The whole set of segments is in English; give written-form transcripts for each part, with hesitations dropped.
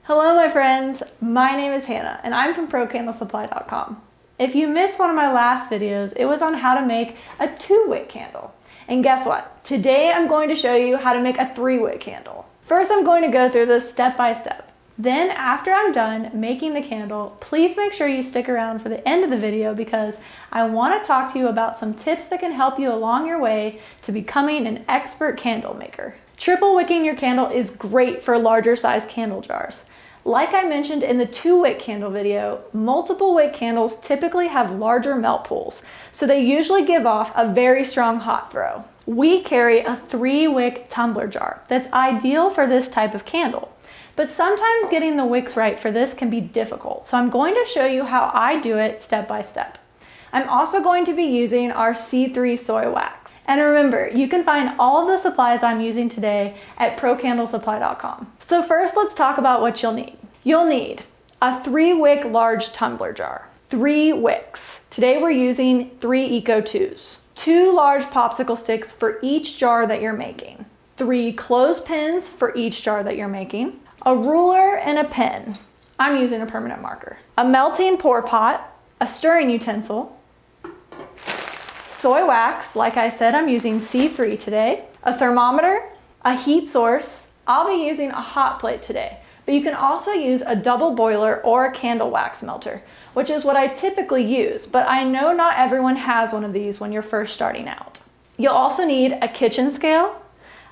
Hello my friends, my name is Hannah and I'm from ProCandleSupply.com. If you missed one of my last videos, it was on how to make a 2-wick candle. And guess what? Today I'm going to show you how to make a 3-wick candle. First I'm going to go through this step by step. Then after I'm done making the candle, please make sure you stick around for the end of the video because I want to talk to you about some tips that can help you along your way to becoming an expert candle maker. Triple wicking your candle is great for larger size candle jars. Like I mentioned in the 2-wick candle video, multiple wick candles typically have larger melt pools, so they usually give off a very strong hot throw. We carry a 3-wick tumbler jar that's ideal for this type of candle, but sometimes getting the wicks right for this can be difficult, so I'm going to show you how I do it step by step. I'm also going to be using our C3 soy wax. And remember, you can find all of the supplies I'm using today at ProCandleSupply.com. So first, let's talk about what you'll need. You'll need a 3-wick large tumbler jar, 3 wicks. Today we're using 3 Eco 2s, 2 large popsicle sticks for each jar that you're making, 3 clothespins for each jar that you're making, a ruler and a pen. I'm using a permanent marker, a melting pour pot, a stirring utensil, soy wax, like I said, I'm using C3 today, a thermometer, a heat source. I'll be using a hot plate today, but you can also use a double boiler or a candle wax melter, which is what I typically use, but I know not everyone has one of these when you're first starting out. You'll also need a kitchen scale,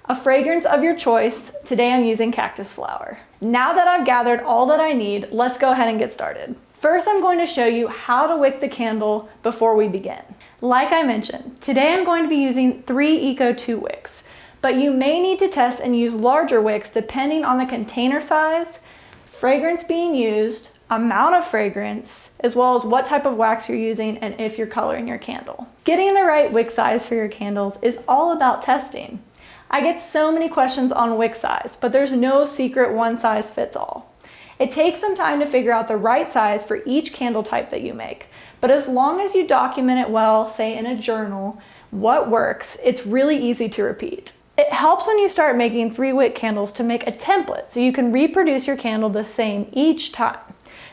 a fragrance of your choice. Today I'm using cactus flower. Now that I've gathered all that I need, let's go ahead and get started. First, I'm going to show you how to wick the candle before we begin. Like I mentioned, today I'm going to be using 3 Eco 2 wicks, but you may need to test and use larger wicks depending on the container size, fragrance being used, amount of fragrance, as well as what type of wax you're using and if you're coloring your candle. Getting the right wick size for your candles is all about testing. I get so many questions on wick size, but there's no secret one size fits all. It takes some time to figure out the right size for each candle type that you make, but as long as you document it well, say in a journal, what works, it's really easy to repeat. It helps when you start making 3-wick candles to make a template so you can reproduce your candle the same each time.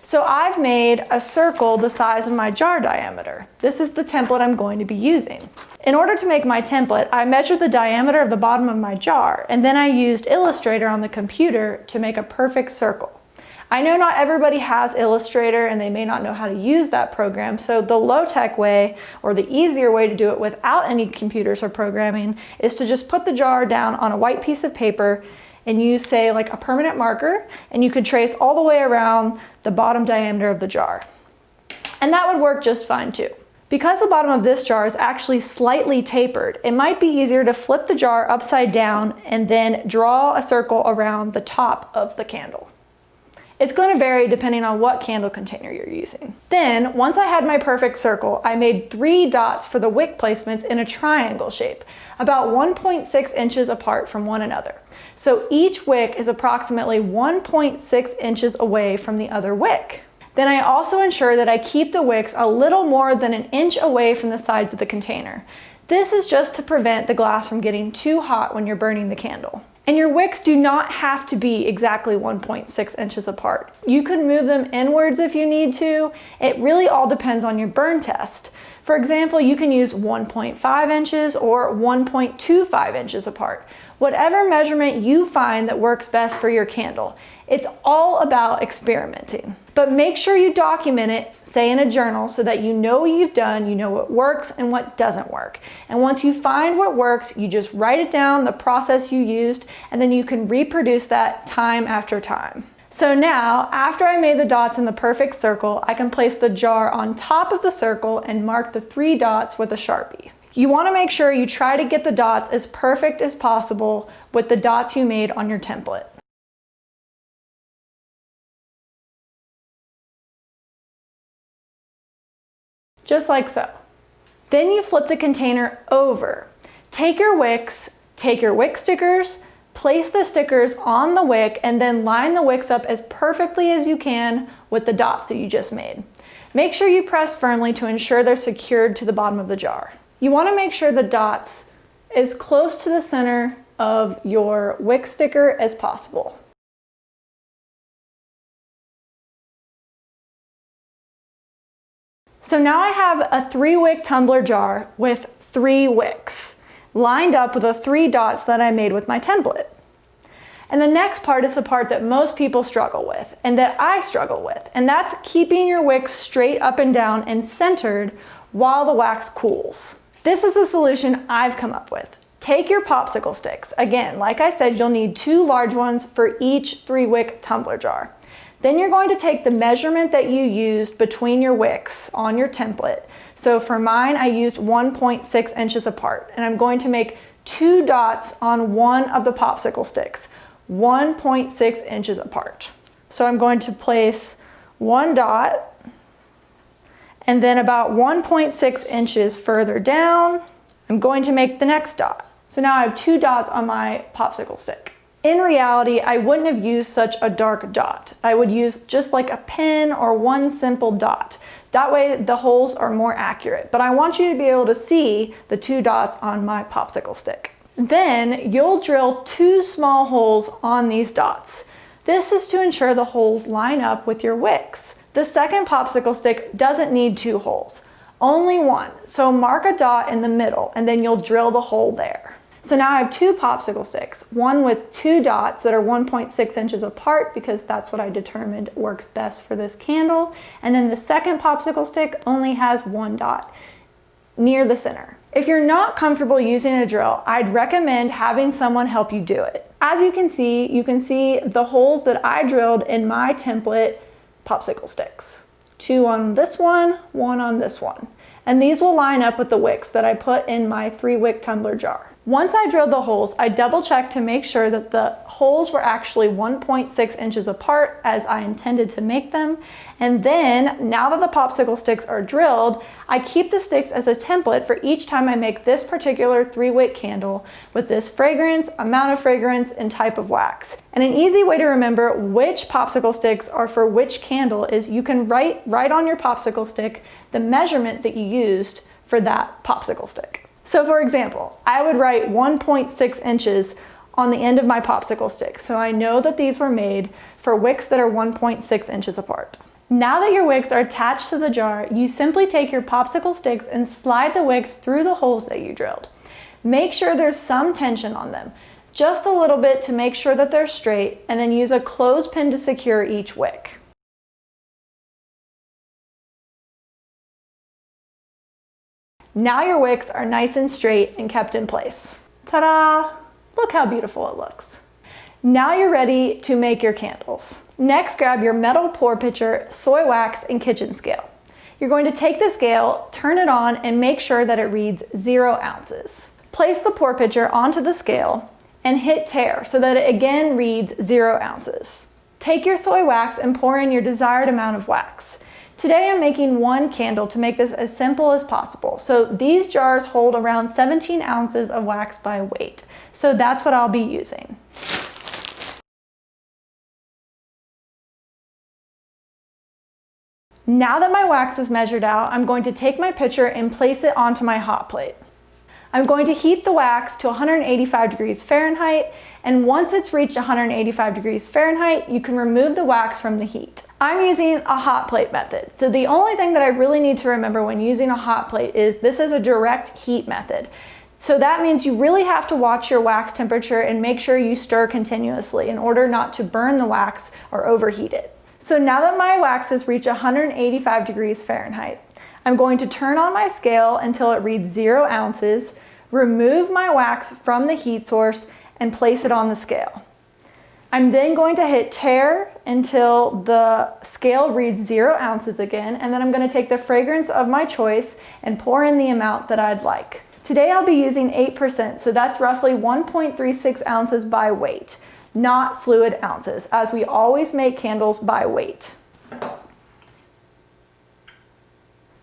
So I've made a circle the size of my jar diameter. This is the template I'm going to be using. In order to make my template, I measured the diameter of the bottom of my jar, and then I used Illustrator on the computer to make a perfect circle. I know not everybody has Illustrator and they may not know how to use that program, so the low-tech way, or the easier way to do it without any computers or programming, is to just put the jar down on a white piece of paper and use, say, like a permanent marker, and you could trace all the way around the bottom diameter of the jar. And that would work just fine too. Because the bottom of this jar is actually slightly tapered, it might be easier to flip the jar upside down and then draw a circle around the top of the candle. It's going to vary depending on what candle container you're using. Then, once I had my perfect circle, I made 3 dots for the wick placements in a triangle shape, about 1.6 inches apart from one another. So each wick is approximately 1.6 inches away from the other wick. Then I also ensure that I keep the wicks a little more than an inch away from the sides of the container. This is just to prevent the glass from getting too hot when you're burning the candle. And your wicks do not have to be exactly 1.6 inches apart. You could move them inwards if you need to. It really all depends on your burn test. For example, you can use 1.5 inches or 1.25 inches apart. Whatever measurement you find that works best for your candle. It's all about experimenting. But make sure you document it, say in a journal, so that you know what you've done, you know what works and what doesn't work. And once you find what works, you just write it down, the process you used, and then you can reproduce that time after time. So now, after I made the dots in the perfect circle, I can place the jar on top of the circle and mark the 3 dots with a Sharpie. You want to make sure you try to get the dots as perfect as possible with the dots you made on your template. Just like so. Then you flip the container over. Take your wicks, take your wick stickers, place the stickers on the wick, and then line the wicks up as perfectly as you can with the dots that you just made. Make sure you press firmly to ensure they're secured to the bottom of the jar. You want to make sure the dots as close to the center of your wick sticker as possible. So now I have a 3-wick tumbler jar with 3 wicks lined up with the 3 dots that I made with my template. And the next part is the part that most people struggle with and that I struggle with, and that's keeping your wicks straight up and down and centered while the wax cools. This is a solution I've come up with. Take your popsicle sticks. Again, like I said, you'll need 2 large ones for each 3-wick tumbler jar. Then you're going to take the measurement that you used between your wicks on your template. So for mine, I used 1.6 inches apart, and I'm going to make 2 dots on one of the popsicle sticks, 1.6 inches apart. So I'm going to place 1 dot, and then about 1.6 inches further down, I'm going to make the next dot. So now I have 2 dots on my popsicle stick. In reality, I wouldn't have used such a dark dot. I would use just like a pen or one simple dot. That way the holes are more accurate, but I want you to be able to see the 2 dots on my popsicle stick. Then you'll drill 2 small holes on these dots. This is to ensure the holes line up with your wicks. The second popsicle stick doesn't need 2 holes, only 1. So mark a dot in the middle and then you'll drill the hole there. So now I have 2 popsicle sticks, one with 2 dots that are 1.6 inches apart because that's what I determined works best for this candle. And then the second popsicle stick only has 1 dot near the center. If you're not comfortable using a drill, I'd recommend having someone help you do it. As you can see the holes that I drilled in my template popsicle sticks. 2 on this one, 1 on this one. And these will line up with the wicks that I put in my 3-wick tumbler jar. Once I drilled the holes, I double-checked to make sure that the holes were actually 1.6 inches apart as I intended to make them. And then, now that the popsicle sticks are drilled, I keep the sticks as a template for each time I make this particular 3-wick candle with this fragrance, amount of fragrance, and type of wax. And an easy way to remember which popsicle sticks are for which candle is you can write on your popsicle stick the measurement that you used for that popsicle stick. So for example, I would write 1.6 inches on the end of my popsicle stick. So I know that these were made for wicks that are 1.6 inches apart. Now that your wicks are attached to the jar, you simply take your popsicle sticks and slide the wicks through the holes that you drilled. Make sure there's some tension on them, just a little bit to make sure that they're straight, and then use a clothespin to secure each wick. Now your wicks are nice and straight and kept in place. Ta-da! Look how beautiful it looks. Now you're ready to make your candles. Next, grab your metal pour pitcher, soy wax, and kitchen scale. You're going to take the scale, turn it on, and make sure that it reads 0 ounces. Place the pour pitcher onto the scale and hit tare so that it again reads 0 ounces. Take your soy wax and pour in your desired amount of wax. Today I'm making 1 candle to make this as simple as possible. So these jars hold around 17 ounces of wax by weight. So that's what I'll be using. Now that my wax is measured out, I'm going to take my pitcher and place it onto my hot plate. I'm going to heat the wax to 185 degrees Fahrenheit, and once it's reached 185 degrees Fahrenheit, you can remove the wax from the heat. I'm using a hot plate method, so the only thing that I really need to remember when using a hot plate is this is a direct heat method. So that means you really have to watch your wax temperature and make sure you stir continuously in order not to burn the wax or overheat it. So now that my wax has reached 185 degrees Fahrenheit, I'm going to turn on my scale until it reads 0 ounces, remove my wax from the heat source, and place it on the scale. I'm then going to hit tare until the scale reads 0 ounces again, and then I'm going to take the fragrance of my choice and pour in the amount that I'd like. Today I'll be using 8%, so that's roughly 1.36 ounces by weight, not fluid ounces, as we always make candles by weight.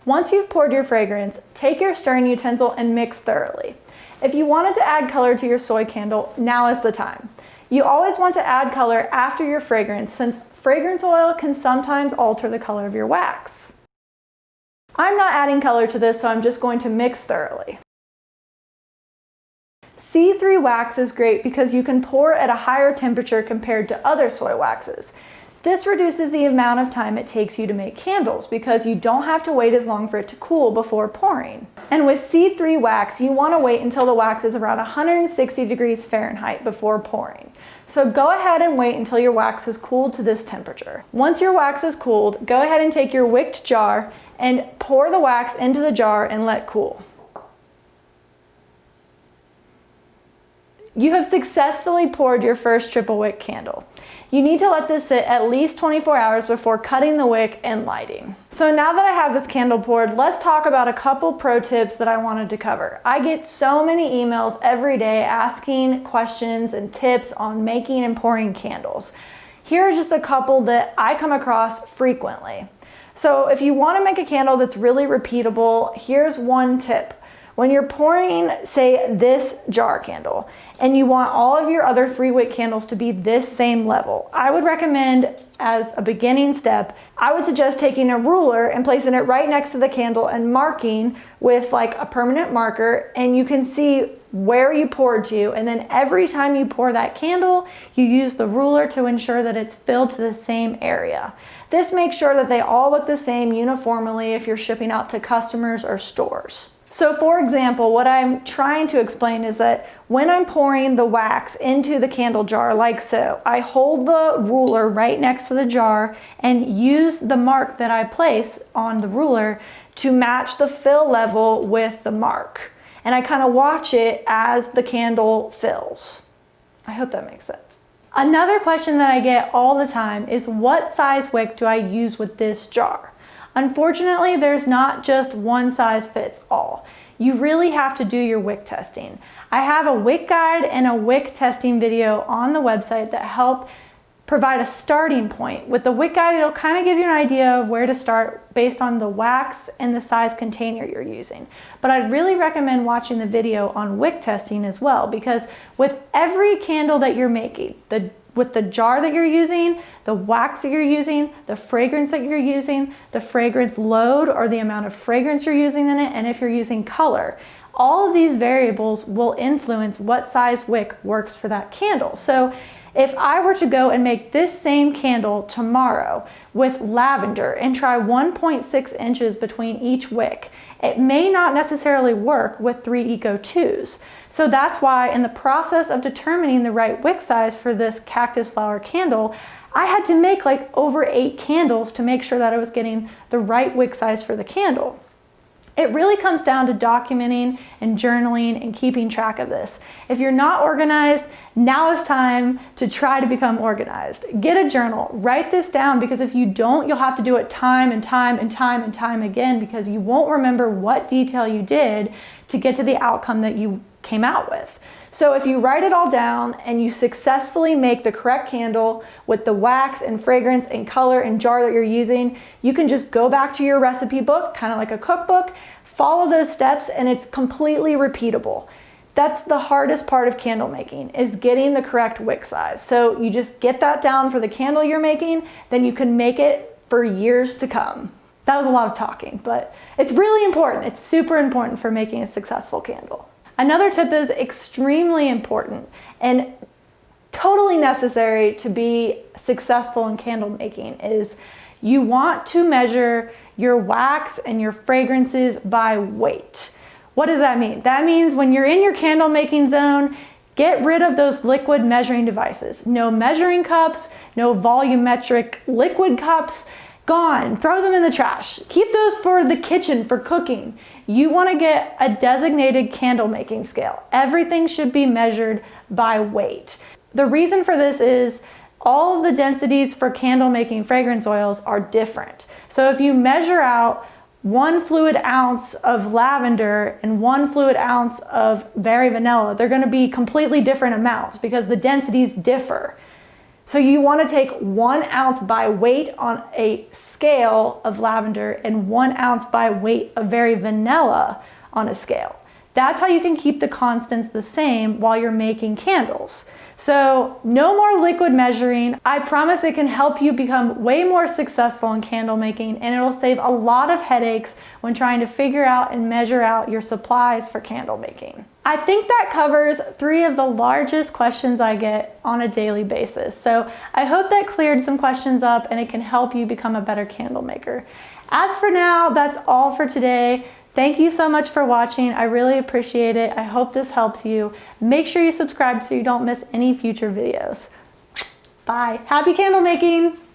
Once you've poured your fragrance, take your stirring utensil and mix thoroughly. If you wanted to add color to your soy candle, now is the time. You always want to add color after your fragrance, since fragrance oil can sometimes alter the color of your wax. I'm not adding color to this, so I'm just going to mix thoroughly. C3 wax is great because you can pour at a higher temperature compared to other soy waxes. This reduces the amount of time it takes you to make candles because you don't have to wait as long for it to cool before pouring. And with C3 wax, you want to wait until the wax is around 160 degrees Fahrenheit before pouring. So go ahead and wait until your wax has cooled to this temperature. Once your wax is cooled, go ahead and take your wicked jar and pour the wax into the jar and let cool. You have successfully poured your first triple wick candle. You need to let this sit at least 24 hours before cutting the wick and lighting. So now that I have this candle poured, let's talk about a couple pro tips that I wanted to cover. I get so many emails every day asking questions and tips on making and pouring candles. Here are just a couple that I come across frequently. So if you want to make a candle that's really repeatable, here's one tip. When you're pouring, say, this jar candle, and you want all of your other 3 wick candles to be this same level, I would recommend, as a beginning step, I would suggest taking a ruler and placing it right next to the candle and marking with like a permanent marker, and you can see where you poured to, and then every time you pour that candle, you use the ruler to ensure that it's filled to the same area. This makes sure that they all look the same uniformly if you're shipping out to customers or stores. So for example, what I'm trying to explain is that when I'm pouring the wax into the candle jar like so, I hold the ruler right next to the jar and use the mark that I place on the ruler to match the fill level with the mark. And I kind of watch it as the candle fills. I hope that makes sense. Another question that I get all the time is, what size wick do I use with this jar? Unfortunately, there's not just one size fits all. You really have to do your wick testing. I have a wick guide and a wick testing video on the website that help provide a starting point. With the wick guide, it'll kind of give you an idea of where to start based on the wax and the size container you're using. But I'd really recommend watching the video on wick testing as well, because with every candle that you're making, with the jar that you're using, the wax that you're using, the fragrance that you're using, the fragrance load or the amount of fragrance you're using in it, and if you're using color, all of these variables will influence what size wick works for that candle. So if I were to go and make this same candle tomorrow with lavender and try 1.6 inches between each wick, it may not necessarily work with 3 Eco 2s. So that's why in the process of determining the right wick size for this cactus flower candle, I had to make like over 8 candles to make sure that I was getting the right wick size for the candle. It really comes down to documenting and journaling and keeping track of this. If you're not organized, now is time to try to become organized. Get a journal, write this down, because if you don't, you'll have to do it time and time and time and time again, because you won't remember what detail you did to get to the outcome that you came out with. So if you write it all down and you successfully make the correct candle with the wax and fragrance and color and jar that you're using, you can just go back to your recipe book, kind of like a cookbook, follow those steps, and it's completely repeatable. That's the hardest part of candle making, is getting the correct wick size. So you just get that down for the candle you're making, then you can make it for years to come. That was a lot of talking, but it's really important. It's super important for making a successful candle. Another tip that is extremely important and totally necessary to be successful in candle making is you want to measure your wax and your fragrances by weight. What does that mean? That means when you're in your candle making zone, get rid of those liquid measuring devices. No measuring cups, no volumetric liquid cups, gone. Throw them in the trash. Keep those for the kitchen, for cooking. You want to get a designated candle making scale. Everything should be measured by weight. The reason for this is all of the densities for candle making fragrance oils are different. So if you measure out 1 fluid ounce of lavender and 1 fluid ounce of berry vanilla, they're going to be completely different amounts because the densities differ. So you want to take 1 ounce by weight on a scale of lavender and 1 ounce by weight of berry vanilla on a scale. That's how you can keep the constants the same while you're making candles. So no more liquid measuring. I promise it can help you become way more successful in candle making, and it'll save a lot of headaches when trying to figure out and measure out your supplies for candle making. I think that covers 3 of the largest questions I get on a daily basis. So I hope that cleared some questions up and it can help you become a better candle maker. As for now, that's all for today. Thank you so much for watching. I really appreciate it. I hope this helps you. Make sure you subscribe so you don't miss any future videos. Bye. Happy candle making!